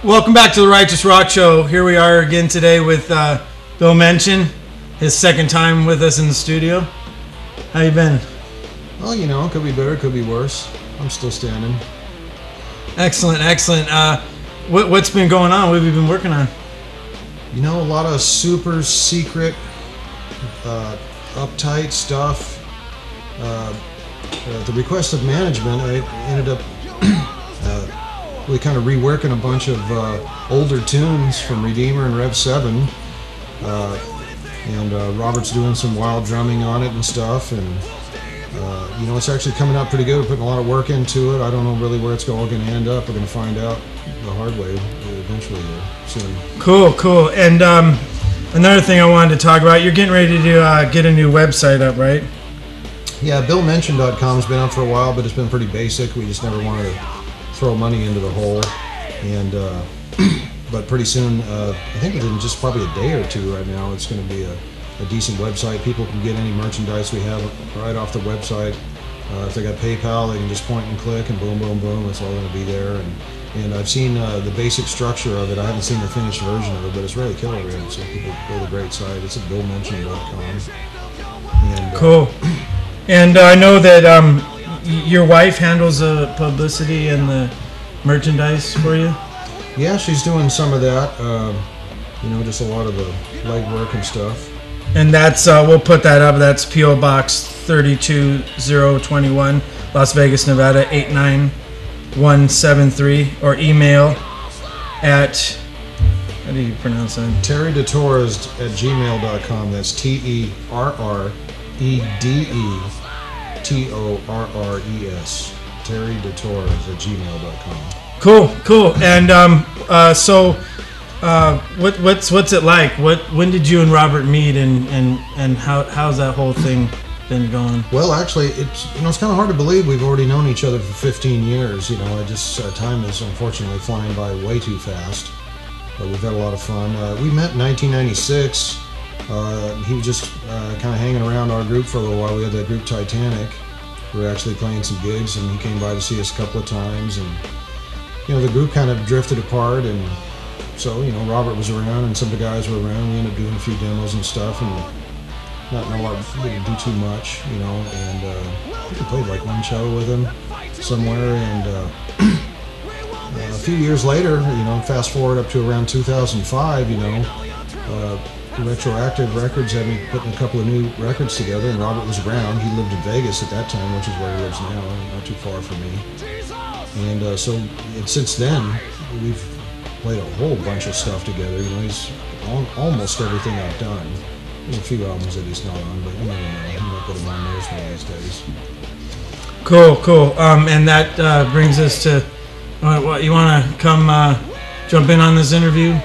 Welcome back to the Righteous Rock Show. Here we are again today with Bill Menchen, his second time with us in the studio. How you been? Well, you know, it could be better, could be worse. I'm still standing. Excellent, excellent. What's been going on? What have you been working on? You know, a lot of super secret, uptight stuff. At the request of management, I ended up really kind of reworking a bunch of older tunes from Redeemer and Rev 7. And Robert's doing some wild drumming on it and stuff. And, you know, it's actually coming out pretty good. We're putting a lot of work into it. I don't know really where it's all going to end up. We're going to find out the hard way eventually soon. Cool, cool. And another thing I wanted to talk about, you're getting ready to get a new website up, right? Yeah, BillMenchen.com has been up for a while, but it's been pretty basic. We just never wanted to throw money into the hole. And but pretty soon, I think within just probably a day or two right now, it's going to be a decent website. People can get any merchandise we have right off the website. If they got PayPal, they can just point and click, and boom, boom, boom, it's all going to be there. And I've seen the basic structure of it. I haven't seen the finished version of it, but it's really killer. And so people go to the great site. It's at BillMenchen.com. And, cool. And I know that your wife handles the publicity and the merchandise for you? Yeah, she's doing some of that. You know, just a lot of the legwork and stuff. And that's, we'll put that up. That's P.O. Box 32021, Las Vegas, Nevada, 89173. Or email at, how do you pronounce that? TerryDeTorres@gmail.com. That's TerryDeTorres. TerryDeTorres@gmail.com. Cool, cool. And what's it like? When did you and Robert meet, and how's that whole thing been going? Well, actually, it's kind of hard to believe we've already known each other for 15 years. You know, time is unfortunately flying by way too fast. But we've had a lot of fun. We met in 1996. He was just kind of hanging around our group for a little while. We had that group Titanic. We were actually playing some gigs, and he came by to see us a couple of times. And the group kind of drifted apart, and so Robert was around, and some of the guys were around. We ended up doing a few demos and stuff, and not a lot, didn't do too much, And I think we played like one show with him somewhere, and a few years later, fast forward up to around 2005, Retroactive Records had me putting a couple of new records together, and Robert was around. He lived in Vegas at that time, which is where he lives now, not too far from me. And since then, we've played a whole bunch of stuff together. He's on almost everything I've done. There's a few albums that he's not on, but you never know. He might put them on theirs one of these days. Cool, cool. And that brings us to, what, you want to come jump in on this interview,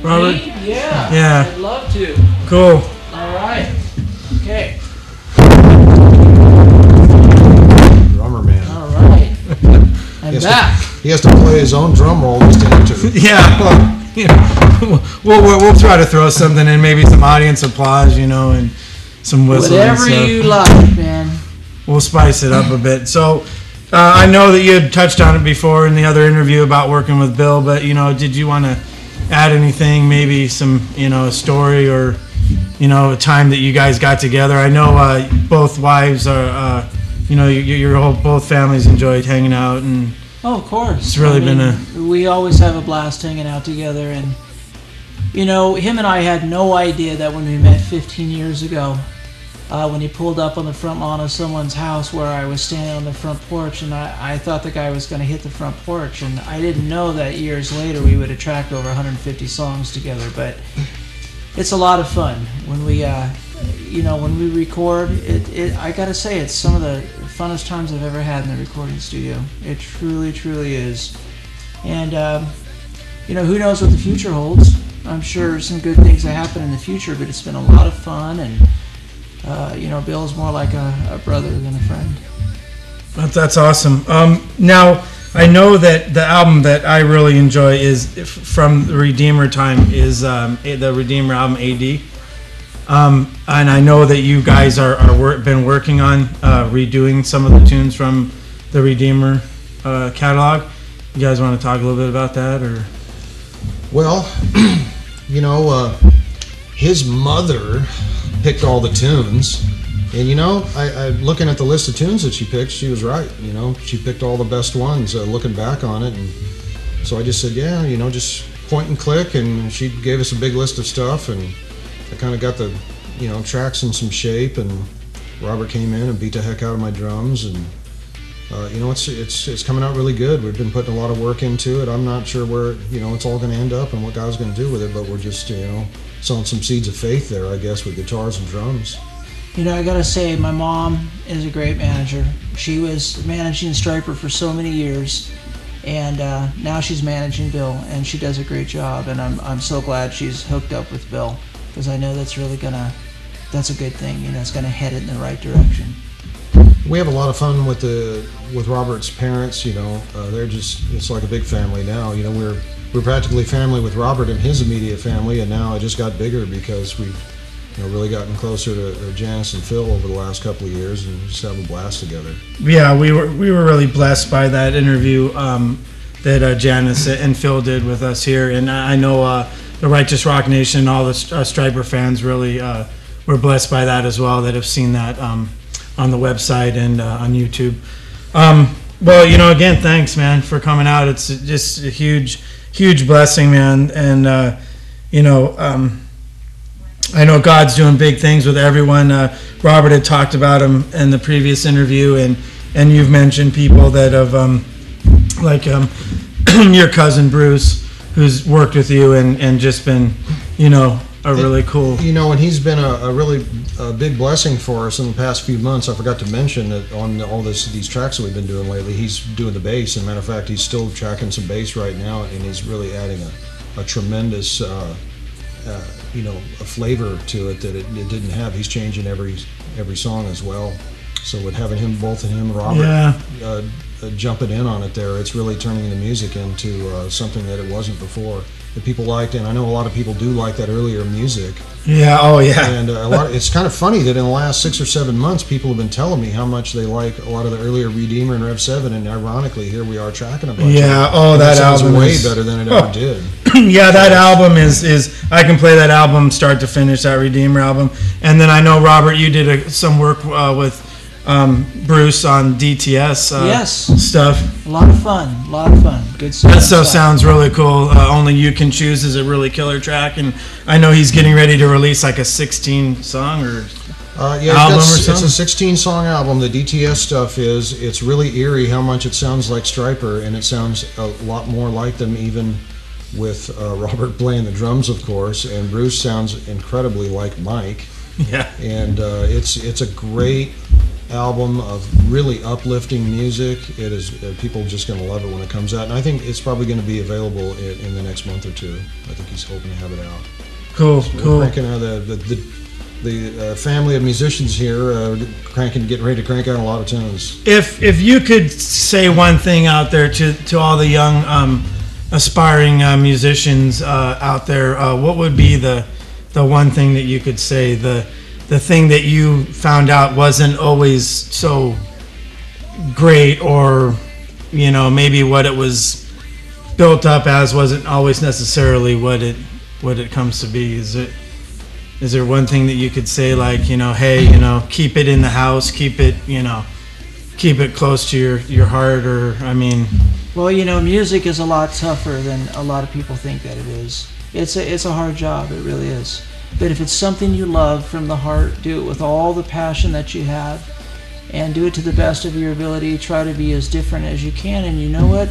Robert? Me? Yeah. Yeah. I'd love to. Cool. All right. Okay. Drummer man. All right. I'm back. He has to play his own drum roll just to enter. Yeah. We'll try to throw something in, maybe some audience applause, and some whistles. Whatever you like, man. We'll spice it up a bit. So, I know that you had touched on it before in the other interview about working with Bill, but did you want to add anything? Maybe some, a story or, a time that you guys got together. I know both wives are, both families enjoyed hanging out, and oh, of course. It's really been we always have a blast hanging out together, and him and I had no idea that when we met 15 years ago, when he pulled up on the front lawn of someone's house where I was standing on the front porch, and I thought the guy was going to hit the front porch, and I didn't know that years later we would attract over 150 songs together. But it's a lot of fun when we when we record. I gotta say, it's some of the funnest times I've ever had in the recording studio. It truly, truly is. And who knows what the future holds? I'm sure some good things will happen in the future, but it's been a lot of fun, and Bill's more like a brother than a friend. That's awesome. Now, I know that the album that I really enjoy is from the Redeemer time is the Redeemer album AD. And I know that you guys been working on redoing some of the tunes from the Redeemer catalog. You guys want to talk a little bit about that, or? Well, you know, his mother picked all the tunes. And you know, I looking at the list of tunes that she picked, she was right. You know, she picked all the best ones. Looking back on it, and so I just said, yeah, you know, just point and click. And she gave us a big list of stuff, and I kind of got the, you know, tracks in some shape. And Robert came in and beat the heck out of my drums, and you know, it's coming out really good. We've been putting a lot of work into it. I'm not sure where, you know, it's all going to end up and what God's going to do with it, but we're just, you know, sowing some seeds of faith there, I guess, with guitars and drums. You know, I gotta say, my mom is a great manager. She was managing Stryper for so many years, and now she's managing Bill, and she does a great job. And I'm so glad she's hooked up with Bill, because I know that's a good thing. You know, it's gonna head it in the right direction. We have a lot of fun with Robert's parents. You know, it's like a big family now. You know, we're practically family with Robert and his immediate family, and now it just got bigger because we've, you know, really gotten closer to Janice and Phil over the last couple of years, and just have a blast together. Yeah, we were really blessed by that interview that Janice and Phil did with us here, and I know the Righteous Rock Nation, all the Stryper fans really were blessed by that as well, that have seen that on the website and on YouTube. Well, you know, again, thanks, man, for coming out. It's just a huge blessing, man, and you know. I know God's doing big things with everyone. Robert had talked about him in the previous interview, and you've mentioned people that have, like your cousin Bruce, who's worked with you and just been, you know, a really cool. You know, and he's been a really big blessing for us in the past few months. I forgot to mention that on all these tracks that we've been doing lately, he's doing the bass. As a matter of fact, he's still tracking some bass right now, and he's really adding a tremendous. You know, a flavor to it that it didn't have. He's changing every song as well. So with having both of him and Robert jumping in on it there, it's really turning the music into something that it wasn't before, that people liked. And I know a lot of people do like that earlier music. Yeah, oh yeah. And it's kind of funny that in the last 6 or 7 months, people have been telling me how much they like a lot of the earlier Redeemer and Rev 7, and ironically, here we are tracking a bunch. Yeah, that album way is better than it ever did. Yeah, that album is I can play that album start to finish, that Redeemer album. And then I know, Robert, you did some work with Bruce on DTS stuff. A lot of fun. Good stuff. That stuff sounds really cool. Only You Can Choose is a really killer track, and I know he's getting ready to release like a 16-song or album or something. It's a 16-song album. The DTS stuff it's really eerie how much it sounds like Stryper, and it sounds a lot more like them even with Robert playing the drums, of course, and Bruce sounds incredibly like Mike. Yeah. And it's a great album of really uplifting music. It is people are just going to love it when it comes out, and I think it's probably going to be available in the next month or two. I think he's hoping to have it out. Cool. We're cranking out the family of musicians here, getting ready to crank out a lot of tunes. If you could say one thing out there to all the young aspiring musicians out there, what would be the one thing that you could say, the thing that you found out wasn't always so great, or you know, maybe what it was built up as wasn't always necessarily what it comes to be? Is there one thing that you could say, like, you know, hey, you know, keep it in the house, keep it close to your heart, or I mean. Well, you know, music is a lot tougher than a lot of people think that it is. It's a hard job, it really is. But if it's something you love from the heart, do it with all the passion that you have, and do it to the best of your ability. Try to be as different as you can, and you know what?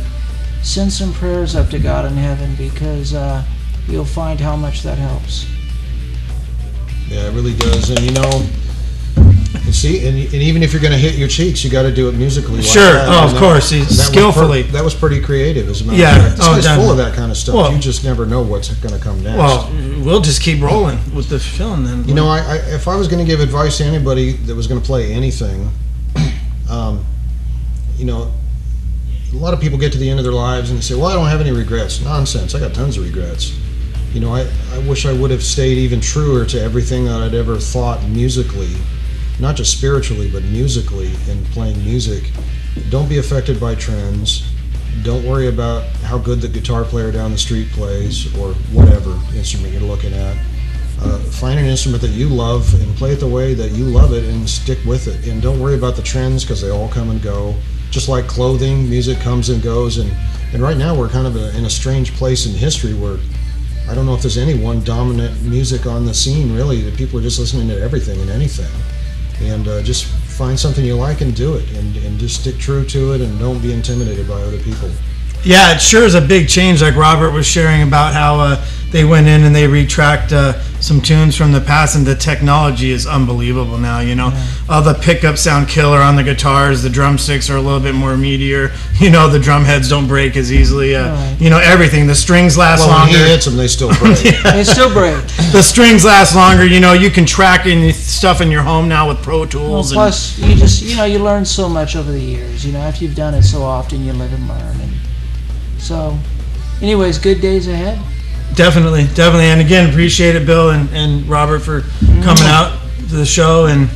Send some prayers up to God in heaven, because you'll find how much that helps. Yeah, it really does. And you know, and even if you're going to hit your cheeks, you got to do it musically. Sure. Like of course. Skillfully. That was pretty creative, as a matter of fact. This guy's full of that kind of stuff. Well, you just never know what's going to come next. Well, we'll just keep rolling with the film then. You know, if I was going to give advice to anybody that was going to play anything, you know, a lot of people get to the end of their lives and they say, well, I don't have any regrets. Nonsense. I got tons of regrets. You know, I wish I would have stayed even truer to everything that I'd ever thought musically. Not just spiritually, but musically, and playing music. Don't be affected by trends. Don't worry about how good the guitar player down the street plays or whatever instrument you're looking at. Find an instrument that you love and play it the way that you love it and stick with it. And don't worry about the trends because they all come and go. Just like clothing, music comes and goes. And right now we're kind of in a strange place in history where I don't know if there's any one dominant music on the scene really, that people are just listening to everything and anything. And just find something you like and do it, and just stick true to it, and don't be intimidated by other people. Yeah, it sure is a big change, like Robert was sharing about how they went in and they retracked some tunes from the past, and the technology is unbelievable now, you know. All the pickups sound killer on the guitars, the drumsticks are a little bit more meatier, you know, the drum heads don't break as easily, you know, everything. The strings last longer. When he hits them, they still break. They still break. The strings last longer, you know, you can track in stuff in your home now with Pro Tools. Well, plus, you just, you know, you learn so much over the years, you know, after you've done it so often, you live and learn. And so, anyways, good days ahead. Definitely. And again, appreciate it, Bill and Robert, for coming out to the show. And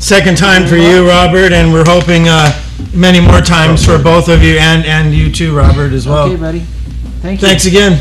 second time for you, Robert, and we're hoping many more times for both of you and you too, Robert, as well. Okay, buddy. Thank you. Thanks again.